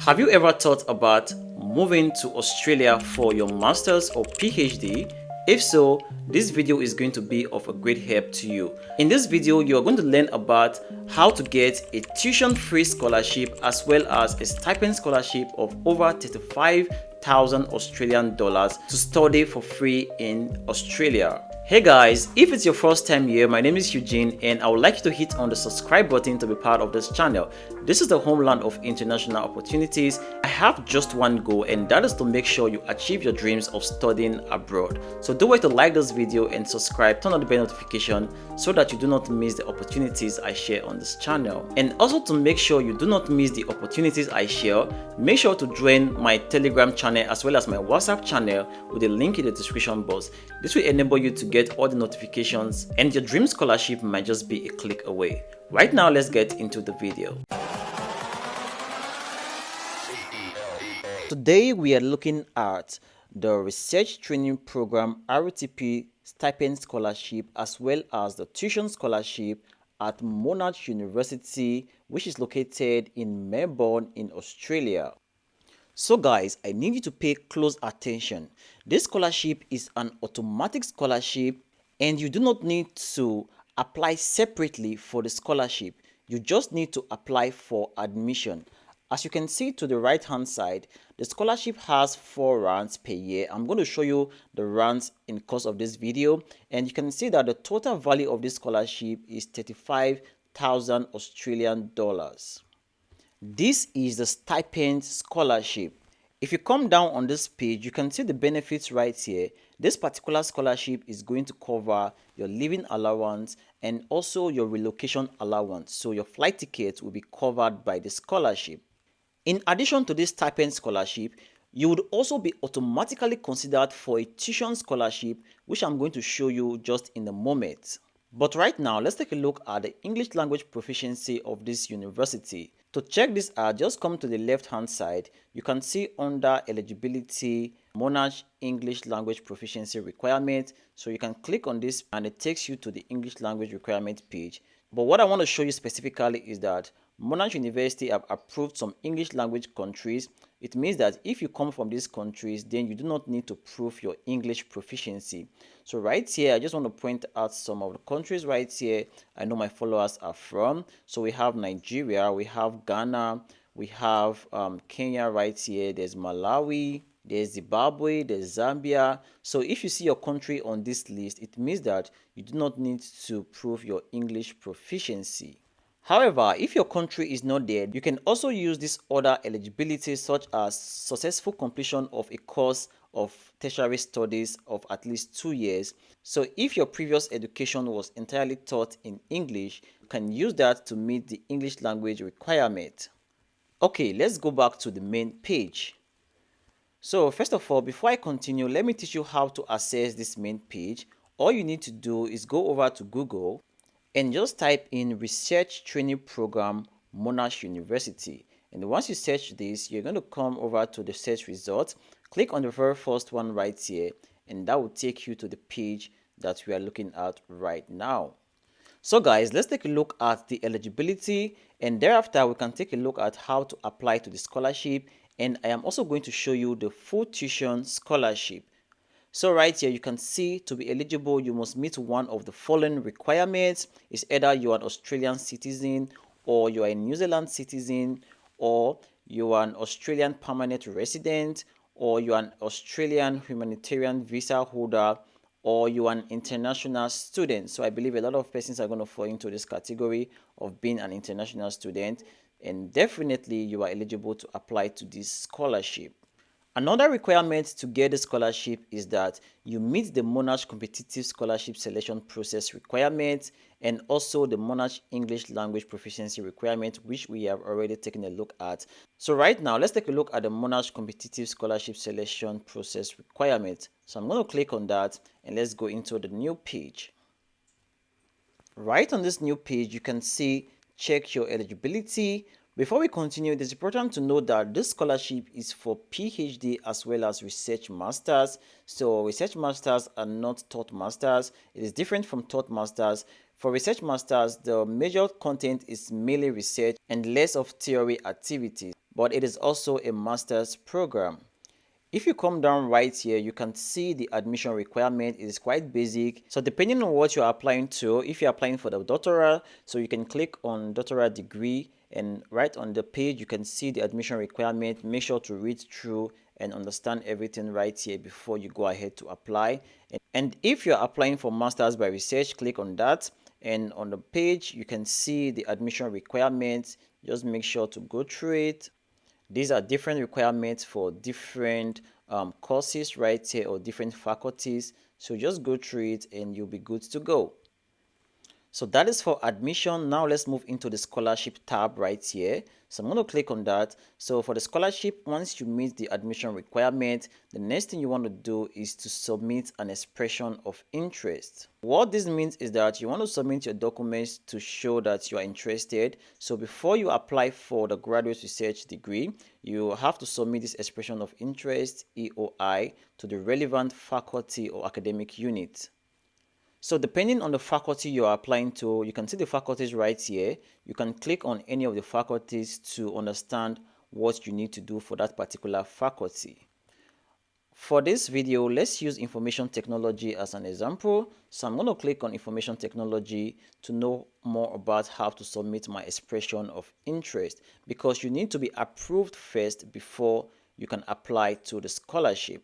Have you ever thought about moving to Australia for your master's or PhD? If so, this video is going to be of a great help to you. In this video, you are going to learn about how to get a tuition-free scholarship as well as a stipend scholarship of over 35,000 Australian dollars to study for free in Australia. Hey guys, if it's your first time here, my name is Eugene and I would like you to hit on the subscribe button to be part of this channel. This is the homeland of international opportunities. I have just one goal, and that is to make sure you achieve your dreams of studying abroad. So do it to like this video and subscribe, turn on the bell notification so that you do not miss the opportunities I share on this channel. And also to make sure you do not miss the opportunities I share, make sure to join my Telegram channel as well as my WhatsApp channel with a link in the description box. This will enable you to get all the notifications and your dream scholarship might just be a click away. Right now, let's get into the video. Today we are looking at the research training program RTP stipend scholarship as well as the tuition scholarship at Monash University, which is located in Melbourne in Australia. So guys, I need you to pay close attention. This scholarship is an automatic scholarship and you do not need to apply separately for the scholarship. You just need to apply for admission. As you can see to the right hand side, the scholarship has 4 rounds per year. I'm going to show you the rounds in the course of this video, and you can see that the total value of this scholarship is 35,000 Australian dollars. This is the stipend scholarship. If you come down on this page, you can see the benefits right here. This particular scholarship is going to cover your living allowance and also your relocation allowance. So your flight tickets will be covered by the scholarship. In addition to this stipend scholarship, you would also be automatically considered for a tuition scholarship, which I'm going to show you just in a moment. But right now, let's take a look at the English language proficiency of this university. To check this out, just come to the left hand side. You can see under eligibility, Monash English language proficiency requirement. So you can click on this and it takes you to the English language requirement page. But what I want to show you specifically is that Monash University have approved some English language countries. It means that if you come from these countries, then you do not need to prove your English proficiency. So right here, I just want to point out some of the countries right here I know my followers are from. So we have Nigeria, we have Ghana, we have Kenya right here, there's Malawi, there's Zimbabwe, there's Zambia. So if you see your country on this list, it means that you do not need to prove your English proficiency. However, if your country is not there, you can also use this other eligibility such as successful completion of a course of tertiary studies of at least 2 years. So if your previous education was entirely taught in English, you can use that to meet the English language requirement. Okay, let's go back to the main page. So first of all, before I continue, let me teach you how to access this main page. All you need to do is go over to Google and just type in research training program Monash University. And once you search this, you're going to come over to the search results. Click on the very first one right here, and that will take you to the page that we are looking at right now. So guys, let's take a look at the eligibility, and thereafter we can take a look at how to apply to the scholarship. And I am also going to show you the full tuition scholarship. So right here, you can see to be eligible, you must meet one of the following requirements. It's either you are an Australian citizen, or you are a New Zealand citizen, or you are an Australian permanent resident, or you are an Australian humanitarian visa holder, or you are an international student. So I believe a lot of persons are going to fall into this category of being an international student, and definitely you are eligible to apply to this scholarship. Another requirement to get the scholarship is that you meet the Monash competitive scholarship selection process requirements and also the Monash English language proficiency requirement, which we have already taken a look at. So right now, let's take a look at the Monash competitive scholarship selection process requirement. So I'm going to click on that and let's go into the new page. Right on this new page, you can see check your eligibility. Before we continue, it is important to note that this scholarship is for PhD as well as research masters. So research masters are not taught masters. It is different from taught masters. For research masters, the major content is mainly research and less of theory activities. but it is also a master's program. If you come down right here, you can see the admission requirement. It is quite basic. So depending on what you're applying to, if you're applying for the doctoral, so you can click on doctoral degree, and right on the page, you can see the admission requirement. Make sure to read through and understand everything right here before you go ahead to apply. And if you're applying for Masters by Research, click on that. And on the page, you can see the admission requirements. Just make sure to go through it. These are different requirements for different courses right here, or different faculties. So just go through it and you'll be good to go. So that is for admission. Now let's move into the scholarship tab right here. So I'm going to click on that. So for the scholarship, once you meet the admission requirement, the next thing you want to do is to submit an expression of interest. What this means is that you want to submit your documents to show that you are interested. So before you apply for the graduate research degree, you have to submit this expression of interest, EOI, to the relevant faculty or academic unit. So depending on the faculty you are applying to, you can see the faculties right here. You can click on any of the faculties to understand what you need to do for that particular faculty. For this video, let's use information technology as an example. So I'm going to click on information technology to know more about how to submit my expression of interest, because you need to be approved first before you can apply to the scholarship.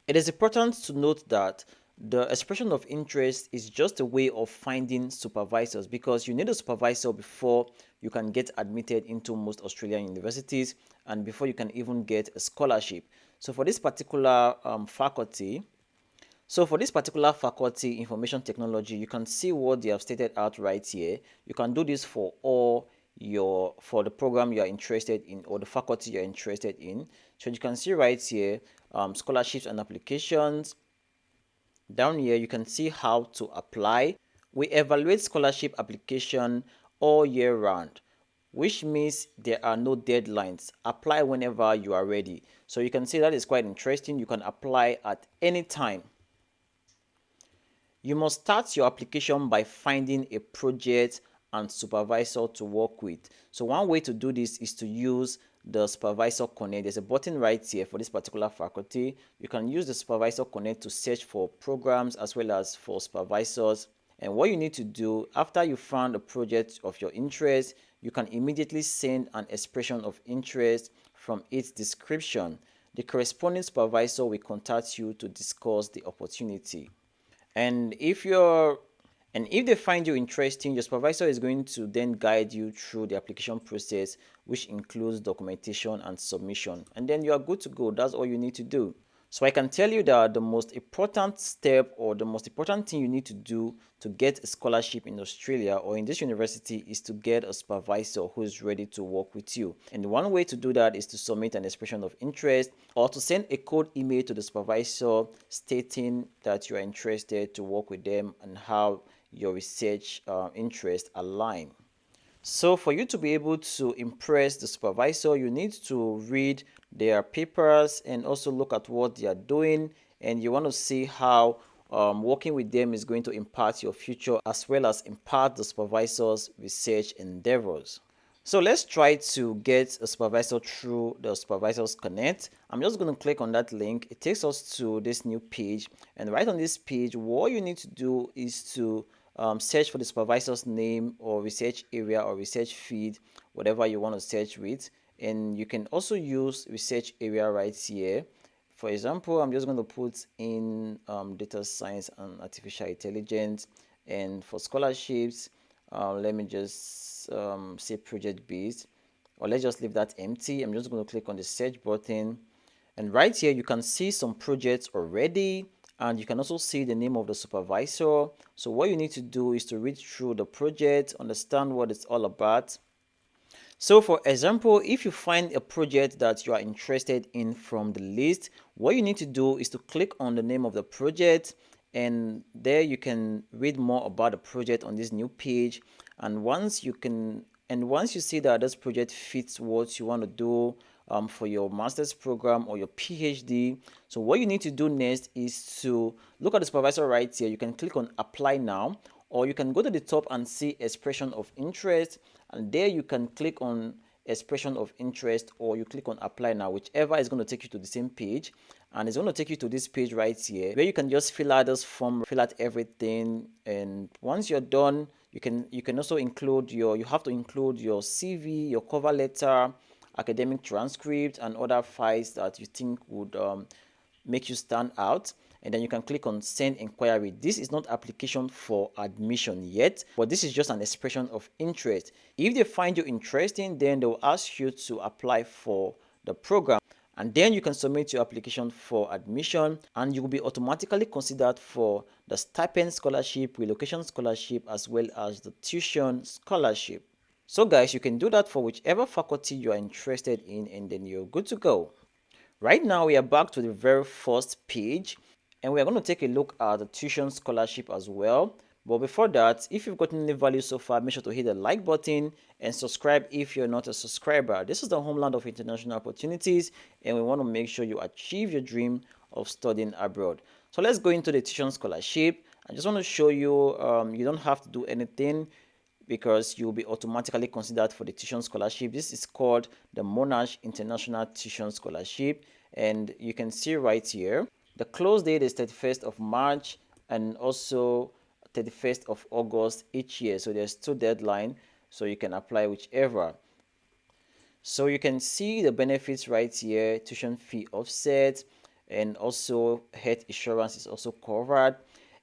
It is important to note that the expression of interest is just a way of finding supervisors, because you need a supervisor before you can get admitted into most Australian universities and before you can even get a scholarship. So for this particular faculty, information technology, you can see what they have stated out right here. You can do this for for the program you are interested in or the faculty you're interested in. So you can see right here, scholarships and applications. Down here, you can see how to apply. We evaluate scholarship application all year round, which means there are no deadlines. Apply whenever you are ready. So you can see that is quite interesting. You can apply at any time. You must start your application by finding a project and supervisor to work with. So one way to do this is to use the Supervisor Connect. There's a button right here for this particular faculty. You can use the Supervisor Connect to search for programs as well as for supervisors. And what you need to do after you found a project of your interest, you can immediately send an expression of interest from its description. The corresponding supervisor will contact you to discuss the opportunity. And if they find you interesting, your supervisor is going to then guide you through the application process, which includes documentation and submission. And then you are good to go. That's all you need to do. So I can tell you that the most important step, or the most important thing you need to do to get a scholarship in Australia or in this university, is to get a supervisor who is ready to work with you. And one way to do that is to submit an expression of interest or to send a cold email to the supervisor stating that you are interested to work with them and how your research interests align. So for you to be able to impress the supervisor, you need to read their papers and also look at what they are doing, and you want to see how working with them is going to impact your future as well as impact the supervisor's research endeavors. So let's try to get a supervisor through the Supervisors Connect. I'm just going to click on that link. It takes us to this new page, and right on this page, what you need to do is to search for the supervisor's name or research area or research field, whatever you want to search with. And you can also use research area right here. For example, I'm just going to put in data science and artificial intelligence. And for scholarships, let me just say project based, or let's just leave that empty. I'm just going to click on the search button, and right here you can see some projects already, and you can also see the name of the supervisor. So what you need to do is to read through the project, understand what it's all about. So for example, if you find a project that you are interested in from the list, what you need to do is to click on the name of the project, and there you can read more about the project on this new page. And once you see that this project fits what you want to do for your master's program or your PhD, so what you need to do next is to look at the supervisor right here. You can click on apply now, or you can go to the top and see expression of interest, and there you can click on expression of interest, or you click on apply now, whichever is going to take you to the same page. And it's going to take you to this page right here where you can just fill out this form, fill out everything. And once you're done, you can also include you have to include your CV, your cover letter, academic transcript, and other files that you think would make you stand out. And then you can click on send inquiry. This is not application for admission yet, but this is just an expression of interest. If they find you interesting, then they will ask you to apply for the program, and then you can submit your application for admission, and you will be automatically considered for the stipend scholarship, relocation scholarship, as well as the tuition scholarship. So guys, you can do that for whichever faculty you are interested in, and then you're good to go. Right now we are back to the very first page, and we are going to take a look at the tuition scholarship as well. But before that, if you've gotten any value so far, make sure to hit the like button and subscribe if you're not a subscriber. This is the homeland of international opportunities, and we want to make sure you achieve your dream of studying abroad. So let's go into the tuition scholarship. I just want to show you, you don't have to do anything because you'll be automatically considered for the tuition scholarship. This is called the Monash International Tuition Scholarship, and you can see right here the close date is 31st of March and also 31st of August each year. So there's two deadlines, so you can apply whichever. So you can see the benefits right here: tuition fee offset, and also health insurance is also covered.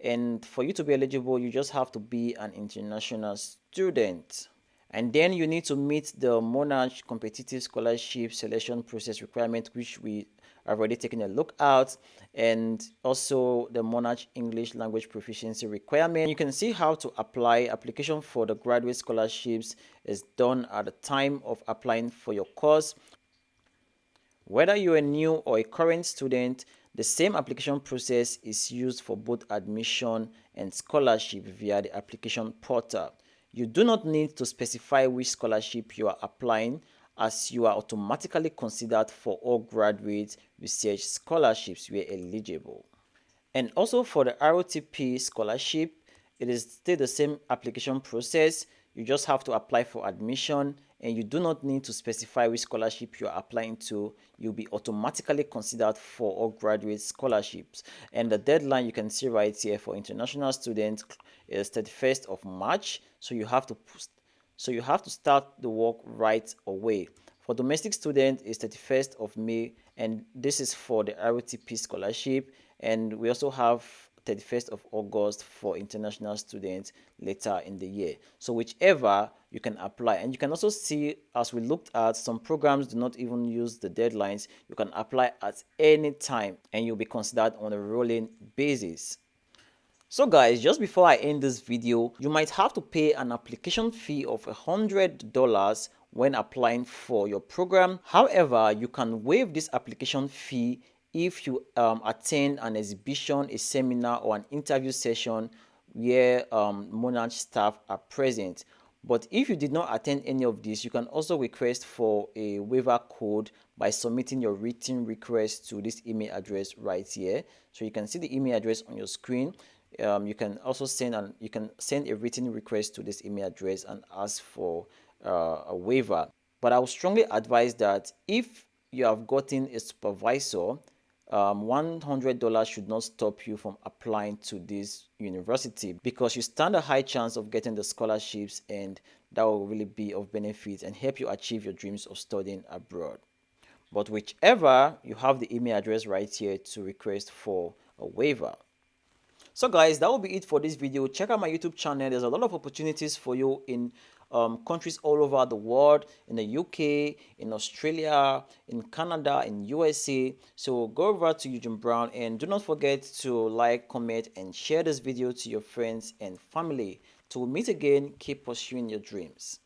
And for you to be eligible, you just have to be an international student. And then you need to meet the Monash competitive scholarship selection process requirement, which we have already taken a look at, and also the Monash English language proficiency requirement. You can see how to apply. Application for the graduate scholarships is done at the time of applying for your course. Whether you're a new or a current student, the same application process is used for both admission and scholarship via the application portal. You do not need to specify which scholarship you are applying, as you are automatically considered for all graduate research scholarships where eligible. And also for the RTP scholarship, it is still the same application process. You just have to apply for admission, and you do not need to specify which scholarship you are applying to. You'll be automatically considered for all graduate scholarships. And the deadline you can see right here for international students is 31st of March. So you have to start the work right away. For domestic students, it's 31st of May, and this is for the RTP scholarship. And we also have 31st of August for international students later in the year. So whichever you can apply. And you can also see, as we looked at, some programs do not even use the deadlines. You can apply at any time and you'll be considered on a rolling basis. So guys, just before I end this video, you might have to pay an application fee of $100 when applying for your program. However, you can waive this application fee if you attend an exhibition, a seminar, or an interview session where Monash staff are present. But if you did not attend any of these, you can also request for a waiver code by submitting your written request to this email address right here. So you can see the email address on your screen. You can also send a written request to this email address and ask for a waiver. But I would strongly advise that if you have gotten a supervisor, $100 should not stop you from applying to this university, because you stand a high chance of getting the scholarships, and that will really be of benefit and help you achieve your dreams of studying abroad. But whichever, you have the email address right here to request for a waiver. So guys, that will be it for this video. Check out my YouTube channel. There's a lot of opportunities for you in countries all over the world, in the UK, in Australia, in Canada, in USA. So go over to Eugene Brown, and do not forget to like, comment, and share this video to your friends and family. Till we meet again, keep pursuing your dreams.